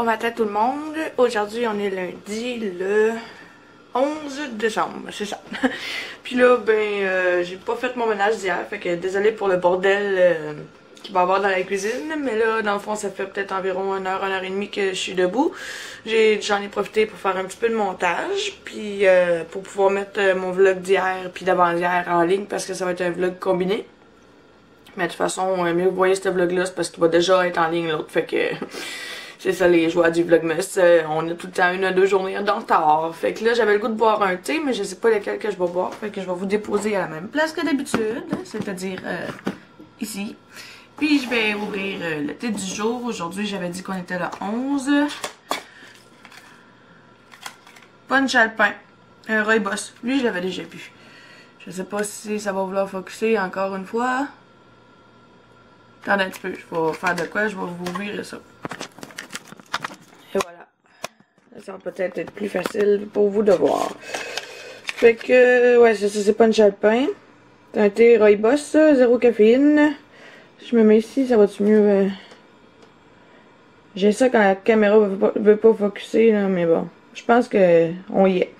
Bon matin tout le monde. Aujourd'hui on est lundi le 11 décembre, c'est ça. Puis là j'ai pas fait mon ménage d'hier, fait que désolé pour le bordel qu'il va y avoir dans la cuisine. Mais là dans le fond ça fait peut-être environ 1 heure et demie que je suis debout. J'en ai profité pour faire un petit peu de montage, puis pour pouvoir mettre mon vlog d'hier puis d'avant-hier en ligne parce que ça va être un vlog combiné. Mais de toute façon, mieux vous voyez ce vlog-là, c'est parce qu'il va déjà être en ligne l'autre, fait que c'est ça les joies du vlogmas. On a tout le temps 1 à 2 journées de retard. Fait que là, j'avais le goût de boire un thé, mais je sais pas lequel que je vais boire, fait que je vais vous déposer à la même place que d'habitude, c'est-à-dire ici. Puis je vais ouvrir le thé du jour. Aujourd'hui, j'avais dit qu'on était le 11. Punch alpin, un rooibos. Lui, je l'avais déjà bu. Je sais pas si ça va vouloir focuser encore une fois. Attendez un petit peu, je vais faire de quoi, je vais vous ouvrir ça. Et voilà. Ça va peut-être être plus facile pour vous de voir. Fait que, ouais, c'est pas une alpin. C'est un thé rooibos, 0 caféine. Si je me mets ici, ça va-tu mieux? J'ai ça quand la caméra veut pas focuser, là, mais bon. Je pense que on y est.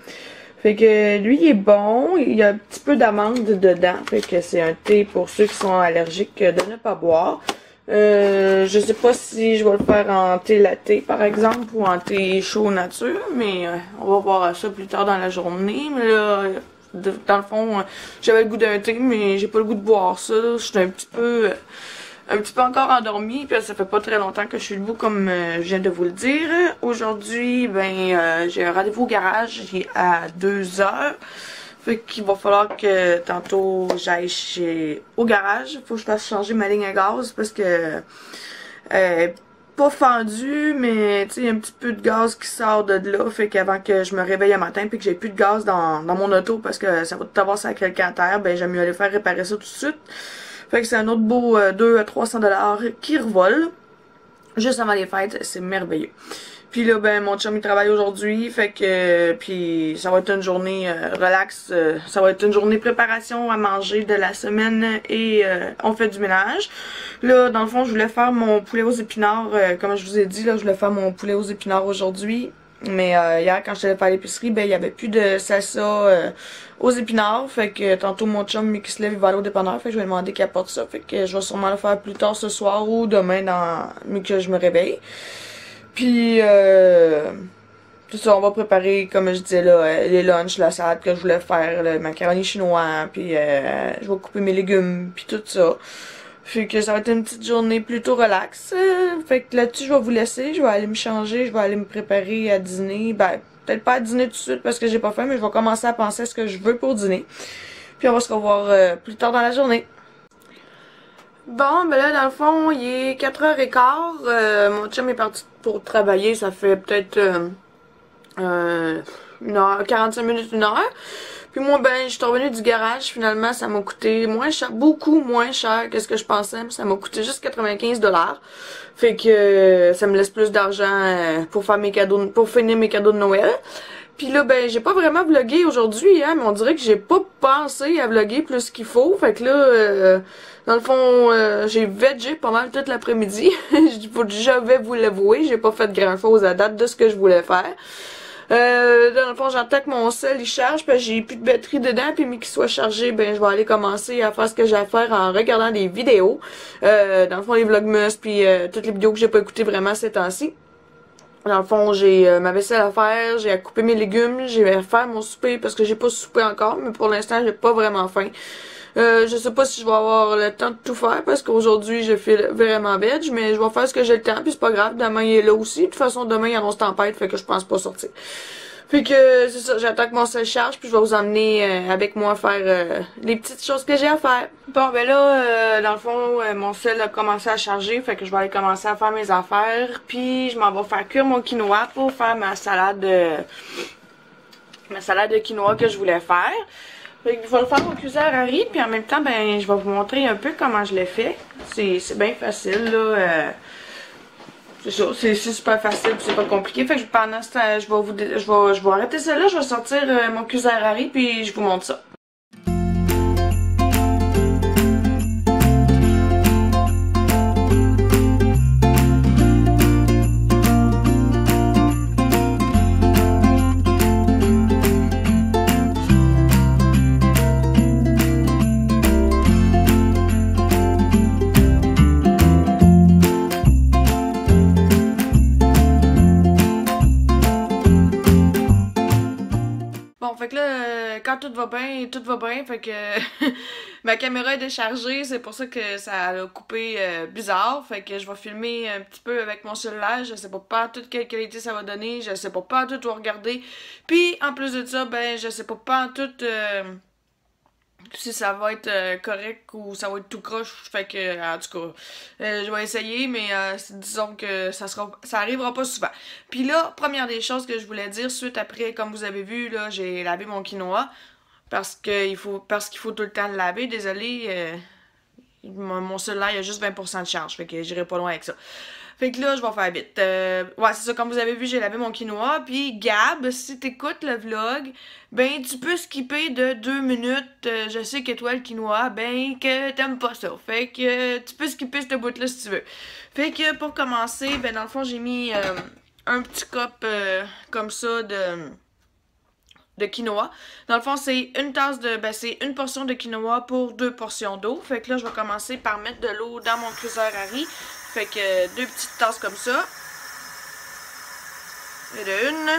Fait que lui il est bon, il y a un petit peu d'amande dedans, fait que c'est un thé pour ceux qui sont allergiques de ne pas boire. Je sais pas si je vais le faire en thé latte par exemple ou en thé chaud nature, mais on va voir ça plus tard dans la journée. Mais là, dans le fond, j'avais le goût d'un thé, mais j'ai pas le goût de boire ça. Je suis un petit peu encore endormie, puis ça fait pas très longtemps que je suis debout comme je viens de vous le dire. Aujourd'hui, j'ai un rendez-vous au garage à 2h. Fait qu'il va falloir que tantôt j'aille au garage. Faut que je fasse changer ma ligne à gaz parce que pas fendue, mais tu sais, il y a un petit peu de gaz qui sort de là. Fait qu'avant que je me réveille un matin puis que j'ai plus de gaz dans mon auto parce que ça va tout avoir ça quelqu'un à terre, j'aime mieux aller faire réparer ça tout de suite. Fait que c'est un autre beau 200 à 300 $ qui revole. Juste avant les fêtes, c'est merveilleux. Puis là, mon chum il travaille aujourd'hui, fait que puis ça va être une journée relax, ça va être une journée préparation à manger de la semaine et on fait du ménage. Là, dans le fond, je voulais faire mon poulet aux épinards, comme je vous ai dit, là, je voulais faire mon poulet aux épinards aujourd'hui. Mais hier, quand je allée faire l'épicerie, il y avait plus de salsa aux épinards. Fait que tantôt, mon chum qui se lève, il va aller au dépanneur. Fait que je vais lui demander qu'il apporte ça. Fait que je vais sûrement le faire plus tard ce soir ou demain, mieux que je me réveille. Puis, tout ça, on va préparer, comme je disais là, les lunchs, la salade que je voulais faire, le macaroni chinois. Puis, je vais couper mes légumes, puis tout ça. Fait que ça va être une petite journée plutôt relax. Fait que là-dessus, je vais vous laisser. Je vais aller me changer. Je vais aller me préparer à dîner. Peut-être pas à dîner tout de suite parce que j'ai pas faim, mais je vais commencer à penser à ce que je veux pour dîner. Puis on va se revoir plus tard dans la journée. Bon, là, dans le fond, il est 4h15. Mon chum est parti pour travailler. Ça fait peut-être 45 minutes, 1 heure. Puis moi, je suis revenue du garage, finalement, ça m'a coûté moins cher, beaucoup moins cher que ce que je pensais. Ça m'a coûté juste 95 $. Fait que ça me laisse plus d'argent pour faire mes cadeaux, pour finir mes cadeaux de Noël. Puis là, j'ai pas vraiment vlogué aujourd'hui, hein, mais on dirait que j'ai pas pensé à vlogger plus qu'il faut. Fait que là, dans le fond, j'ai veggé pas mal toute l'après-midi. Je vais vous l'avouer, j'ai pas fait grand-chose à date de ce que je voulais faire. Dans le fond, j'attends que mon sel il charge, parce que j'ai plus de batterie dedans, puis mais qu'il soit chargé, je vais aller commencer à faire ce que j'ai à faire en regardant des vidéos. Dans le fond, les vlogmas, puis toutes les vidéos que j'ai pas écoutées vraiment ces temps-ci. Dans le fond, j'ai ma vaisselle à faire, j'ai à couper mes légumes, j'ai à faire mon souper parce que j'ai pas soupé encore, mais pour l'instant, j'ai pas vraiment faim. Je sais pas si je vais avoir le temps de tout faire parce qu'aujourd'hui, je fais vraiment veg, mais je vais faire ce que j'ai le temps, puis c'est pas grave, demain il est là aussi. De toute façon, demain il annonce tempête, fait que je pense pas sortir. Fait que c'est ça, j'attends que mon sel charge, puis je vais vous emmener avec moi faire les petites choses que j'ai à faire. Bon, là, dans le fond, mon sel a commencé à charger, fait que je vais aller commencer à faire mes affaires, puis je m'en vais faire cuire mon quinoa pour faire ma salade de quinoa que je voulais faire. Fait que je vais le faire au cuiseur à riz, puis en même temps, je vais vous montrer un peu comment je l'ai fait. C'est bien facile, là. C'est ça, c'est super facile, c'est pas compliqué. Fait que pendant ce temps, je vais arrêter ça là, je vais sortir mon cuiseur à riz, puis je vous montre ça. quand tout va bien, fait que ma caméra est déchargée, c'est pour ça que ça a coupé bizarre, fait que je vais filmer un petit peu avec mon cellulaire, je sais pas toute quelle qualité ça va donner, je sais pas tout où regarder, puis en plus de ça, ben je sais pas tout si ça va être correct ou ça va être tout croche, fait que en tout cas je vais essayer, mais disons que ça arrivera pas souvent. Puis là, première des choses que je voulais dire, suite après, comme vous avez vu, là, j'ai lavé mon quinoa parce qu'il faut tout le temps le laver. Désolée, mon cellulaire il a juste 20% de charge, fait que j'irai pas loin avec ça. Fait que là, je vais faire vite. Ouais, c'est ça, comme vous avez vu, j'ai lavé mon quinoa. Puis Gab, si t'écoutes le vlog, ben tu peux skipper de 2 minutes. Je sais que toi, le quinoa, ben que t'aimes pas ça. Fait que tu peux skipper cette bout-là si tu veux. Fait que pour commencer, ben dans le fond, j'ai mis un petit cup comme ça de quinoa. Dans le fond, c'est c'est une portion de quinoa pour 2 portions d'eau. Fait que là, je vais commencer par mettre de l'eau dans mon cuiseur à riz. Fait que 2 petites tasses comme ça. Et de une.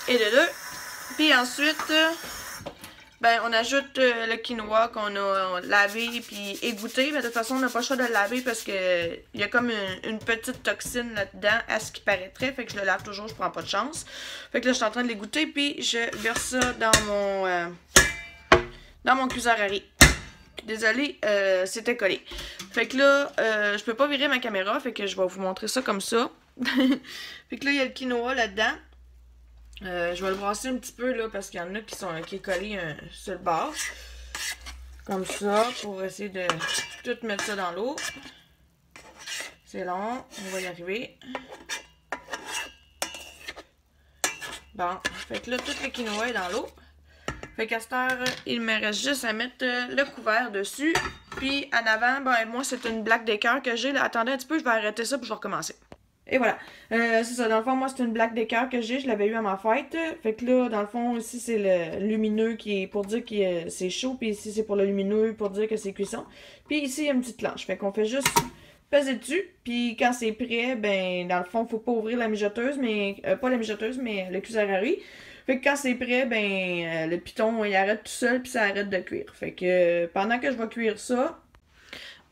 Et de deux. Puis ensuite, ben on ajoute le quinoa qu'on a lavé puis égoutté. Mais de toute façon, on n'a pas le choix de le laver parce que il y a comme une petite toxine là-dedans à ce qui paraîtrait. Fait que je le lave toujours, je prends pas de chance. Fait que là, je suis en train de l'égoutter puis je verse ça dans mon cuiseur à riz. Désolée, c'était collé. Fait que là, je peux pas virer ma caméra, fait que je vais vous montrer ça comme ça. Fait que là, il y a le quinoa là-dedans. Je vais le brasser un petit peu là, parce qu'il y en a qui est collé sur le bord. Comme ça, pour essayer de tout mettre ça dans l'eau. C'est long, on va y arriver. Bon, fait que là, tout le quinoa est dans l'eau. Fait qu'à cette heure, il me reste juste à mettre le couvert dessus. Puis en avant, ben moi c'est une black Decker que j'ai. Attendez un petit peu, je vais arrêter ça puis je vais recommencer. Et voilà. C'est ça, dans le fond, moi c'est une black Decker que j'ai. Je l'avais eu à ma fête. Fait que là, dans le fond, ici c'est le lumineux qui est pour dire que c'est chaud. Puis ici c'est pour le lumineux pour dire que c'est cuisson. Puis ici il y a une petite planche. Fait qu'on fait juste peser dessus. Puis quand c'est prêt, ben dans le fond, faut pas ouvrir la mijoteuse. Mais pas la mijoteuse, mais le cuiseur à riz. Fait que quand c'est prêt, ben le piton il arrête tout seul puis ça arrête de cuire. Fait que pendant que je vais cuire ça,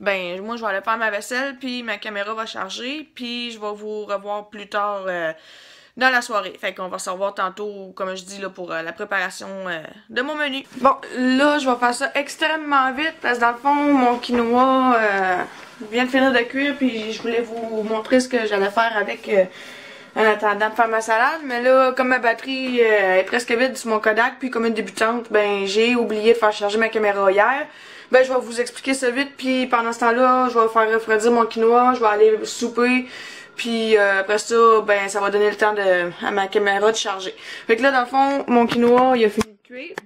ben moi je vais aller faire ma vaisselle puis ma caméra va charger puis je vais vous revoir plus tard dans la soirée. Fait qu'on va se revoir tantôt, comme je dis là, pour la préparation de mon menu. Bon, là je vais faire ça extrêmement vite parce que dans le fond mon quinoa vient de finir de cuire puis je voulais vous montrer ce que j'allais faire avec en attendant de faire ma salade, mais là, comme ma batterie est presque vide sur mon Kodak, puis comme une débutante, ben j'ai oublié de faire charger ma caméra hier. Ben je vais vous expliquer ça vite, puis pendant ce temps-là, je vais faire refroidir mon quinoa, je vais aller souper, puis après ça, ben ça va donner le temps à ma caméra de charger. Fait que là, dans le fond, mon quinoa, il a fini de cuire.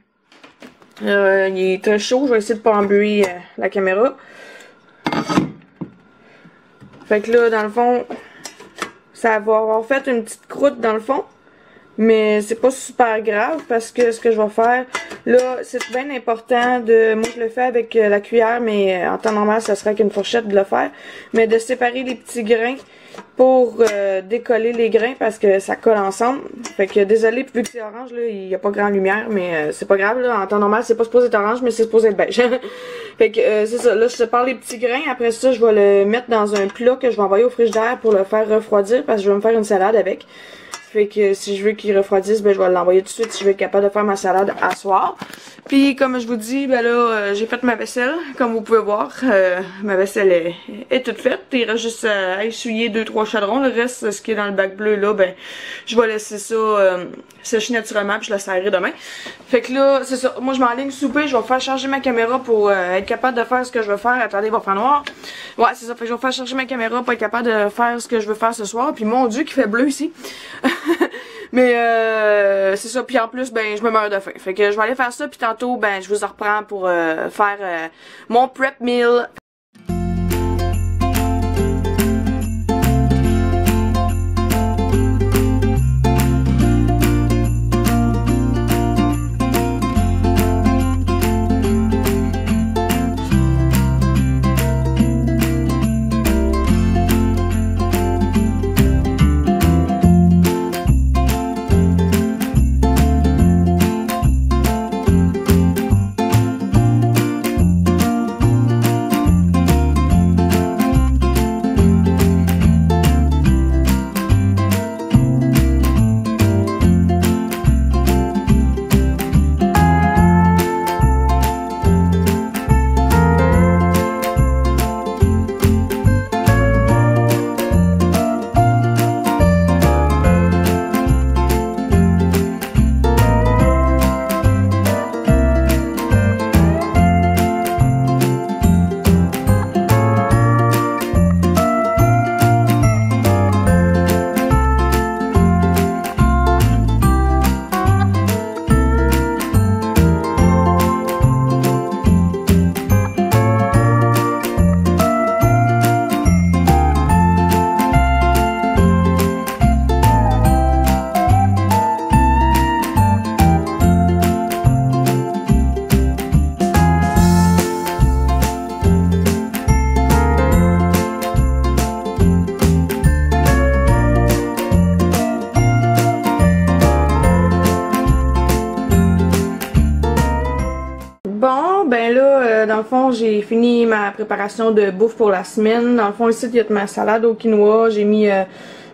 Il est très chaud, je vais essayer de pas embuer la caméra. Fait que là, dans le fond, ça va avoir fait une petite croûte dans le fond. Mais c'est pas super grave parce que ce que je vais faire, là, c'est bien important de... Moi, je le fais avec la cuillère, mais en temps normal, ça serait avec une fourchette de le faire. Mais de séparer les petits grains pour décoller les grains parce que ça colle ensemble. Fait que désolé, vu que c'est orange, là, il n'y a pas grand lumière, mais c'est pas grave, là. En temps normal, c'est pas supposé être orange, mais c'est supposé être beige. Fait que c'est ça, là, je sépare les petits grains. Après ça, je vais le mettre dans un plat que je vais envoyer au frigidaire pour le faire refroidir parce que je vais me faire une salade avec. Fait que si je veux qu'il refroidisse, ben je vais l'envoyer tout de suite si je veux être capable de faire ma salade à soir. Puis comme je vous dis, ben là, j'ai fait ma vaisselle, comme vous pouvez voir. Ma vaisselle est toute faite. Il reste juste à essuyer 2-3 chaudrons. Le reste, ce qui est dans le bac bleu là, ben je vais laisser ça sécher naturellement puis je le serrerai demain. Fait que là, c'est ça. Moi je m'enligne souper, je vais faire charger ma caméra pour être capable de faire ce que je veux faire. Attendez, il va faire noir. Ouais, c'est ça. Fait que je vais faire charger ma caméra pour être capable de faire ce que je veux faire ce soir. Puis mon Dieu, qu'il fait bleu ici. Mais c'est ça, puis en plus ben je me meurs de faim. Fait que je vais aller faire ça puis tantôt ben je vous en reprends pour faire mon prep meal. Bon, ben là, dans le fond, j'ai fini ma préparation de bouffe pour la semaine. Dans le fond, ici, il y a ma salade au quinoa. J'ai mis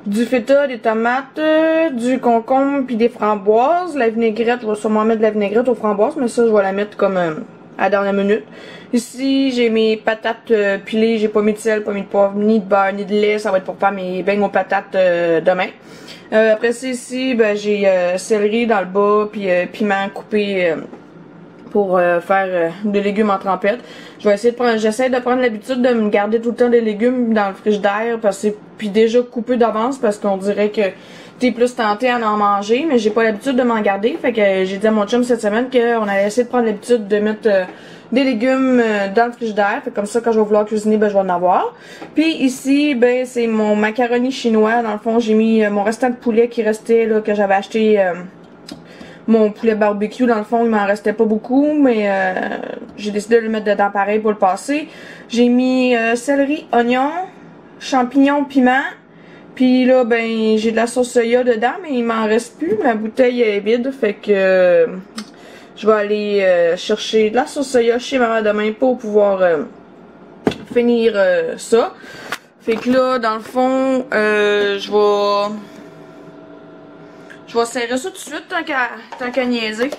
du feta, des tomates, du concombre puis des framboises. La vinaigrette, je vais sûrement mettre de la vinaigrette aux framboises, mais ça, je vais la mettre comme à la dernière minute. Ici, j'ai mes patates pilées. J'ai pas mis de sel, pas mis de poivre, ni de beurre, ni de lait. Ça va être pour faire mes beignes aux patates demain. Après ça, ici, ben, j'ai céleri dans le bas, puis piment coupé pour faire des légumes en trempette. Je vais essayer de prendre, j'essaie de prendre l'habitude de me garder tout le temps des légumes dans le frigidaire, parce que puis déjà coupé d'avance, parce qu'on dirait que t'es plus tenté à en manger, mais j'ai pas l'habitude de m'en garder. Fait que j'ai dit à mon chum cette semaine qu'on allait essayer de prendre l'habitude de mettre des légumes dans le frigidaire. Fait comme ça, quand je vais vouloir cuisiner, ben je vais en avoir. Puis ici, ben c'est mon macaroni chinois. Dans le fond, j'ai mis mon restant de poulet qui restait, là, que j'avais acheté, mon poulet barbecue. Dans le fond, il m'en restait pas beaucoup, mais j'ai décidé de le mettre dedans pareil pour le passer. J'ai mis céleri, oignon, champignons, piment. Puis là, ben, j'ai de la sauce soya dedans, mais il m'en reste plus. Ma bouteille est vide, fait que je vais aller chercher de la sauce soya chez maman demain pour pouvoir finir ça. Fait que là, dans le fond, je vais serrer ça tout de suite tant qu'à niaiser.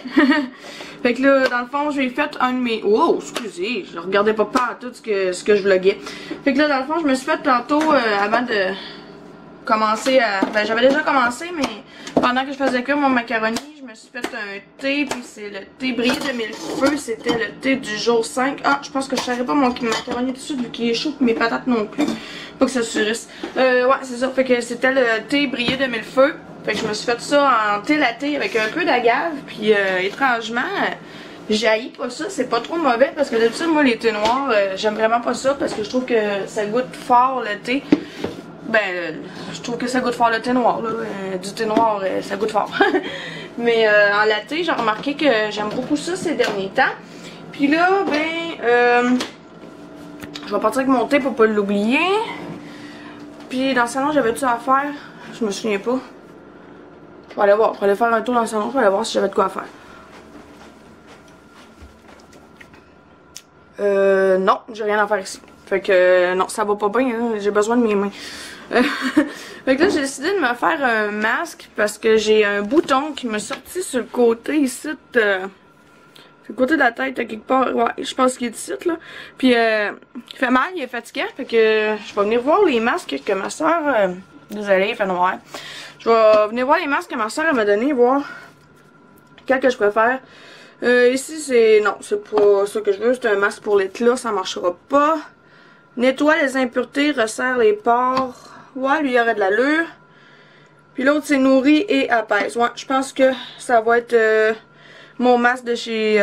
Fait que là, dans le fond, j'ai fait un de mes... Wow, excusez, je regardais pas tout ce que je vloguais. Fait que là, dans le fond, je me suis fait tantôt, avant de commencer à... Ben, j'avais déjà commencé, mais pendant que je faisais cuire mon macaroni, je me suis fait un thé, puis c'est le thé brillé de mille feux, c'était le thé du jour 5. Ah, je pense que je ne pas mon macaroni tout de suite, vu qu'il est chaud, puis mes patates non plus. Pas que ça surisse. Ouais, c'est ça, fait que c'était le thé brillé de mille feux. Fait que je me suis fait ça en thé latte avec un peu d'agave, puis étrangement, j'haïs pas ça, c'est pas trop mauvais, parce que d'habitude, moi, les thés noirs, j'aime vraiment pas ça, parce que je trouve que ça goûte fort le thé. Ben, je trouve que ça goûte fort le thé noir, là. Du thé noir, ça goûte fort. Mais en latte, j'ai remarqué que j'aime beaucoup ça ces derniers temps. Puis là, ben, je vais partir avec mon thé pour pas l'oublier. Puis dans le salon, j'avais-tu à faire? Je me souviens pas. Je vais aller voir, je vais aller faire un tour dans le salon, je vais aller voir si j'avais de quoi faire. Non, j'ai rien à faire ici. Fait que non, ça va pas bien, hein? J'ai besoin de mes mains. Fait que là, j'ai décidé de me faire un masque parce que j'ai un bouton qui me sorti sur le côté ici, sur le côté de la tête, à quelque part. Ouais, je pense qu'il est ici, là. Puis, il fait mal, il est fatiguant. Fait que je vais venir voir les masques que ma soeur... désolée, il fait noir. Je vais venir voir les masques que ma soeur m'a donné, voir quel que je préfère. Ici, c'est... Non, c'est pas ça que je veux. C'est un masque pour l'éclat, ça marchera pas. Nettoie les impuretés, resserre les pores. Ouais, lui, il y aurait de l'allure. Puis l'autre, c'est nourrit et apaise. Ouais, je pense que ça va être mon masque de chez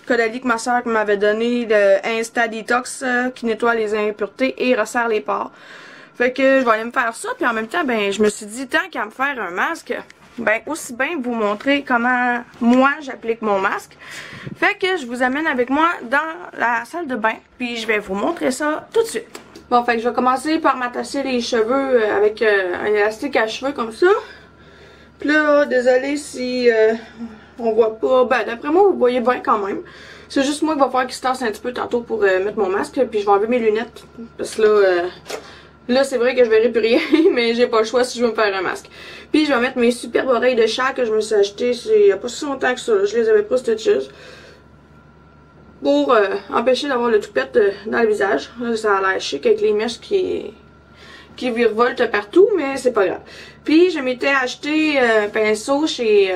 Caudalie que ma soeur m'avait donné, le Insta Detox, qui nettoie les impuretés et resserre les pores. Fait que je vais aller me faire ça. Puis en même temps, ben, je me suis dit, tant qu'à me faire un masque, ben, aussi bien vous montrer comment moi j'applique mon masque. Fait que je vous amène avec moi dans la salle de bain, puis je vais vous montrer ça tout de suite. Bon, fait que je vais commencer par m'attacher les cheveux avec un élastique à cheveux comme ça. Puis là, désolé si on voit pas, ben d'après moi vous voyez bien quand même. C'est juste moi qui va falloir qu'il se tasse un petit peu tantôt pour mettre mon masque, puis je vais enlever mes lunettes, parce que là... Là, c'est vrai que je verrai plus rien, mais j'ai pas le choix si je veux me faire un masque. Puis, je vais mettre mes superbes oreilles de chat que je me suis achetées il y a pas si longtemps que ça. Là. Je les avais pas Stitches. Pour empêcher d'avoir le toupette dans le visage. Là, ça a l'air chic avec les mèches qui virevoltent partout, mais c'est pas grave. Puis, je m'étais acheté un pinceau chez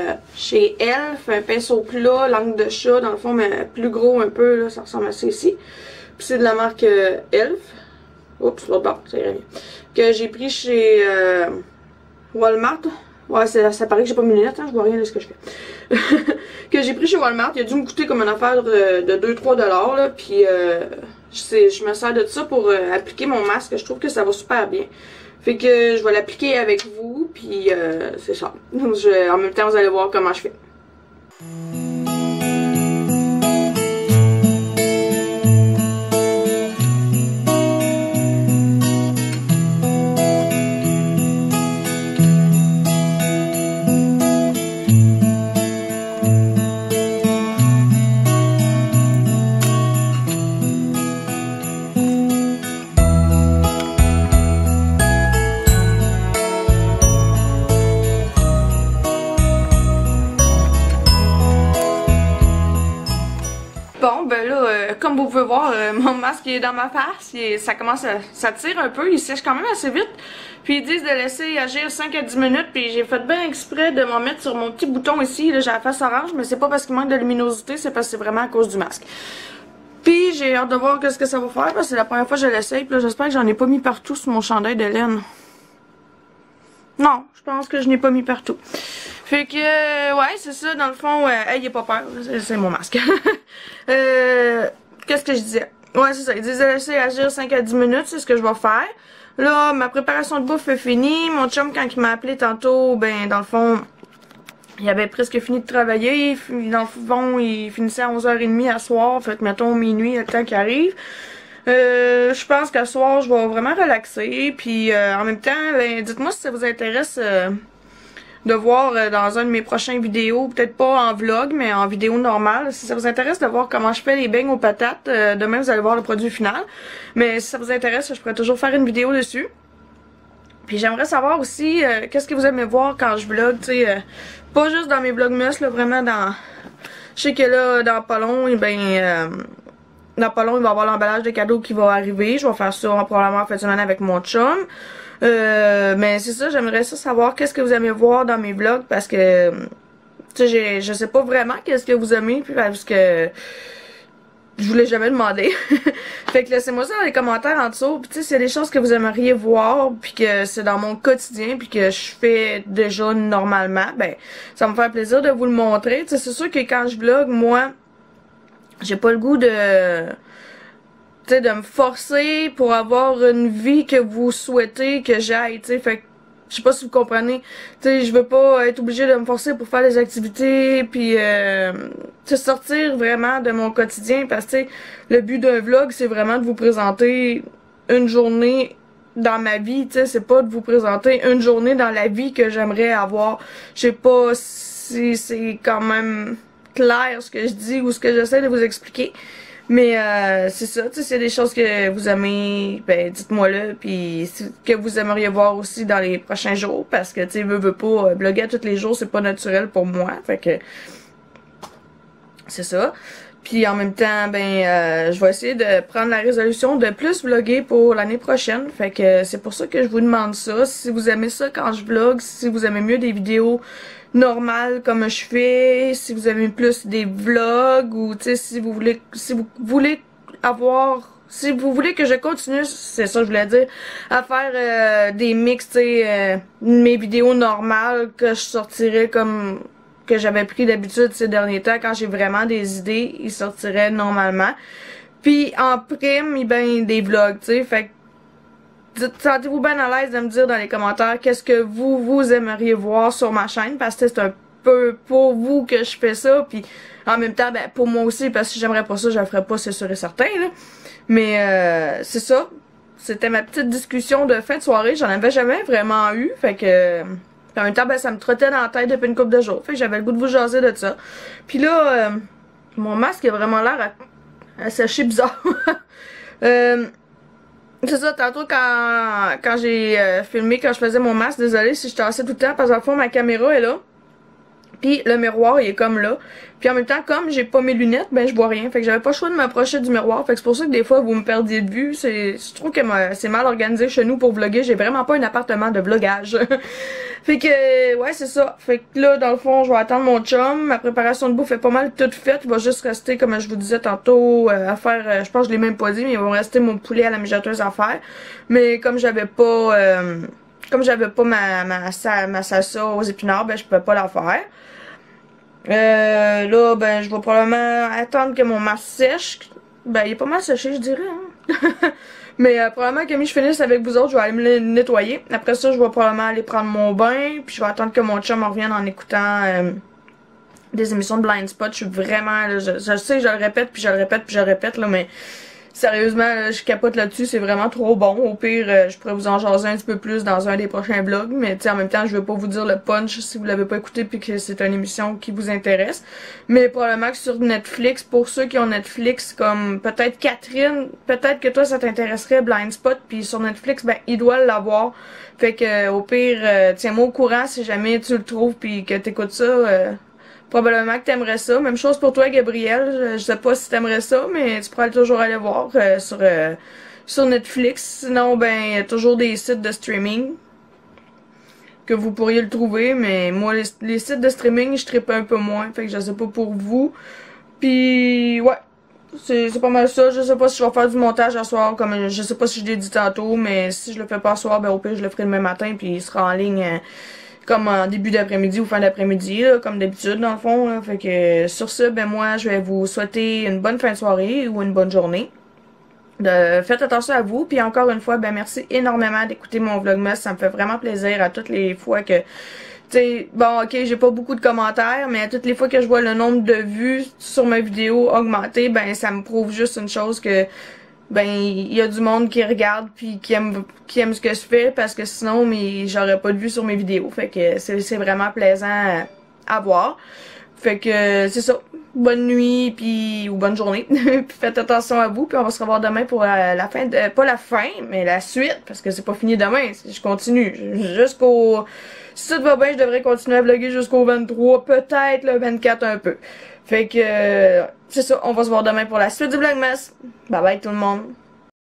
Elf, un pinceau plat, langue de chat, dans le fond, mais plus gros un peu, là, ça ressemble à ça ici. Puis, c'est de la marque Elf. Oups, l'autre bord, ça irait mieux. Que j'ai pris chez Walmart. Ouais, ça paraît que j'ai pas mes lunettes, hein, je vois rien de ce que je fais. Que j'ai pris chez Walmart, il a dû me coûter comme une affaire de 2-3 $, là. Puis je me sers de ça pour appliquer mon masque, je trouve que ça va super bien. Fait que je vais l'appliquer avec vous, puis c'est ça. En même temps, vous allez voir comment je fais. bon, ben là, comme vous pouvez voir, mon masque est dans ma face, ça tire un peu, il sèche quand même assez vite. Puis ils disent de laisser agir 5 à 10 minutes, puis j'ai fait bien exprès de m'en mettre sur mon petit bouton ici, là j'ai la face orange, mais c'est pas parce qu'il manque de luminosité, c'est parce que c'est vraiment à cause du masque. Puis j'ai hâte de voir qu'est-ce que ça va faire, parce que c'est la première fois que je l'essaye, puis là j'espère que j'en ai pas mis partout sur mon chandail de laine. Non, je pense que je n'ai pas mis partout. Fait que, ouais, c'est ça, dans le fond, ayez pas peur, c'est mon masque. Qu'est-ce que je disais? Ouais, c'est ça, ils disent de laisser agir 5 à 10 minutes, c'est ce que je vais faire. Là, ma préparation de bouffe est finie. Mon chum, quand il m'a appelé tantôt, ben, dans le fond, il avait presque fini de travailler. Dans le fond, il finissait à 11h30 à soir, fait que, mettons, minuit, le temps qu'il arrive. Je pense qu'à soir, je vais vraiment relaxer. Puis en même temps, ben, dites-moi si ça vous intéresse de voir dans un de mes prochains vidéos, peut-être pas en vlog, mais en vidéo normale. Si ça vous intéresse de voir comment je fais les beignes aux patates, demain vous allez voir le produit final. Mais si ça vous intéresse, je pourrais toujours faire une vidéo dessus. Puis j'aimerais savoir aussi qu'est-ce que vous aimez voir quand je vlog, tu sais, pas juste dans mes vlogmas, là, vraiment dans... Je sais que là, dans pas long, dans pas long, il va y avoir l'emballage de cadeaux qui va arriver. Je vais faire ça probablement en fin de semaine avec mon chum. Mais c'est ça, j'aimerais ça savoir qu'est-ce que vous aimez voir dans mes vlogs parce que, tu sais, je sais pas vraiment qu'est-ce que vous aimez puis parce que je vous l'ai jamais demandé. Fait que laissez-moi ça dans les commentaires en dessous. Puis tu sais, s'il y a des choses que vous aimeriez voir puis que c'est dans mon quotidien puis que je fais déjà normalement, ben, ça me fait plaisir de vous le montrer. Tu sais, c'est sûr que quand je vlog, moi, j'ai pas le goût de... tu sais, de me forcer pour avoir une vie que vous souhaitez que j'aille, tu sais, fait que je sais pas si vous comprenez, tu sais, je veux pas être obligée de me forcer pour faire des activités, puis tu sais, sortir vraiment de mon quotidien, parce que tu sais, le but d'un vlog, c'est vraiment de vous présenter une journée dans ma vie, tu sais, c'est pas de vous présenter une journée dans la vie que j'aimerais avoir. Je sais pas si c'est quand même clair ce que je dis ou ce que j'essaie de vous expliquer. Mais c'est ça, tu sais, s'il y a des choses que vous aimez, ben dites-moi-le, puis que vous aimeriez voir aussi dans les prochains jours, parce que tu sais, veux pas, vlogger tous les jours, c'est pas naturel pour moi, fait que c'est ça. Puis en même temps, ben je vais essayer de prendre la résolution de plus vlogger pour l'année prochaine, fait que c'est pour ça que je vous demande ça, si vous aimez ça quand je vlog, si vous aimez mieux des vidéos normal comme je fais, si vous aimez plus des vlogs ou tu sais si vous voulez que je continue, c'est ça que je voulais dire, à faire des mix, tu sais mes vidéos normales que je sortirais comme que j'avais pris d'habitude ces derniers temps quand j'ai vraiment des idées, ils sortiraient normalement. Puis en prime, ben des vlogs, tu sais, fait que sentez-vous bien à l'aise de me dire dans les commentaires qu'est-ce que vous aimeriez voir sur ma chaîne parce que c'est un peu pour vous que je fais ça puis en même temps ben pour moi aussi parce que si j'aimerais pas ça je le ferais pas c'est sûr et certain là. Mais c'est ça, c'était ma petite discussion de fin de soirée, j'en avais jamais vraiment eu fait que en même temps ben ça me trottait dans la tête depuis une couple de jours fait que j'avais le goût de vous jaser de ça. Puis là mon masque a vraiment l'air à sécher bizarre. C'est ça, tantôt quand j'ai filmé, quand je faisais mon masque, désolée si je tassais tout le temps, parce qu'en fond ma caméra est là. Puis le miroir il est comme là. Puis en même temps, comme j'ai pas mes lunettes, ben je vois rien. Fait que j'avais pas le choix de m'approcher du miroir. Fait que c'est pour ça que des fois vous me perdiez de vue. Je trouve que c'est mal organisé chez nous pour vlogger. J'ai vraiment pas un appartement de vlogage. Fait que ouais c'est ça. Fait que là dans le fond je vais attendre mon chum. Ma préparation de bouffe est pas mal toute faite. Il va juste rester comme je vous disais tantôt à faire. Je pense que je l'ai même pas dit, mais il va rester mon poulet à la mijoteuse à faire. Mais comme j'avais pas ma salsa aux épinards, ben je pouvais pas la faire. Là, ben, je vais probablement attendre que mon masque sèche. Ben, il est pas mal séché, je dirais, hein. Mais probablement que je finisse avec vous autres, je vais aller me le nettoyer. Après ça, je vais probablement aller prendre mon bain. Puis je vais attendre que mon chum me revienne en écoutant des émissions de Blind Spot. Je suis vraiment, là, je sais, je le répète, puis je le répète, puis je le répète, là, mais sérieusement, là, je capote là-dessus, c'est vraiment trop bon. Au pire, je pourrais vous en jaser un petit peu plus dans un des prochains vlogs, mais tu sais, en même temps, je veux pas vous dire le punch si vous l'avez pas écouté puis que c'est une émission qui vous intéresse. Mais probablement que sur Netflix, pour ceux qui ont Netflix, comme peut-être Catherine, peut-être que toi ça t'intéresserait Blind Spot, puis sur Netflix, ben il doit l'avoir. Fait que au pire, tiens-moi au courant si jamais tu le trouves puis que t'écoutes ça. probablement que t'aimerais ça. Même chose pour toi, Gabriel. Je sais pas si t'aimerais ça, mais tu pourrais toujours aller voir sur Netflix. Sinon, ben, il y a toujours des sites de streaming que vous pourriez le trouver, mais moi, les sites de streaming, je trippe un peu moins, fait que je sais pas pour vous. Puis, ouais, c'est pas mal ça. Je sais pas si je vais faire du montage à soir, comme je sais pas si je l'ai dit tantôt, mais si je le fais pas à soir, ben au pire, je le ferai demain matin, puis il sera en ligne comme en début d'après-midi ou fin d'après-midi, comme d'habitude, dans le fond, là. Fait que, sur ça, ben moi, je vais vous souhaiter une bonne fin de soirée ou une bonne journée. Faites attention à vous, puis encore une fois, ben merci énormément d'écouter mon vlogmas, ça me fait vraiment plaisir à toutes les fois que, tu sais, bon ok, j'ai pas beaucoup de commentaires, mais à toutes les fois que je vois le nombre de vues sur ma vidéo augmenter, ben ça me prouve juste une chose que, ben il y a du monde qui regarde puis qui aime ce que je fais, parce que sinon, mais j'aurais pas de vues sur mes vidéos, fait que c'est vraiment plaisant à voir. Fait que c'est ça. Bonne nuit puis ou bonne journée. Puis faites attention à vous, puis on va se revoir demain pour la fin de pas la fin, mais la suite, parce que c'est pas fini demain, je continue jusqu'au si tout va bien, je devrais continuer à vlogger jusqu'au 23, peut-être le 24 un peu. Fait que c'est ça, on va se voir demain pour la suite du vlogmas. Bye bye tout le monde.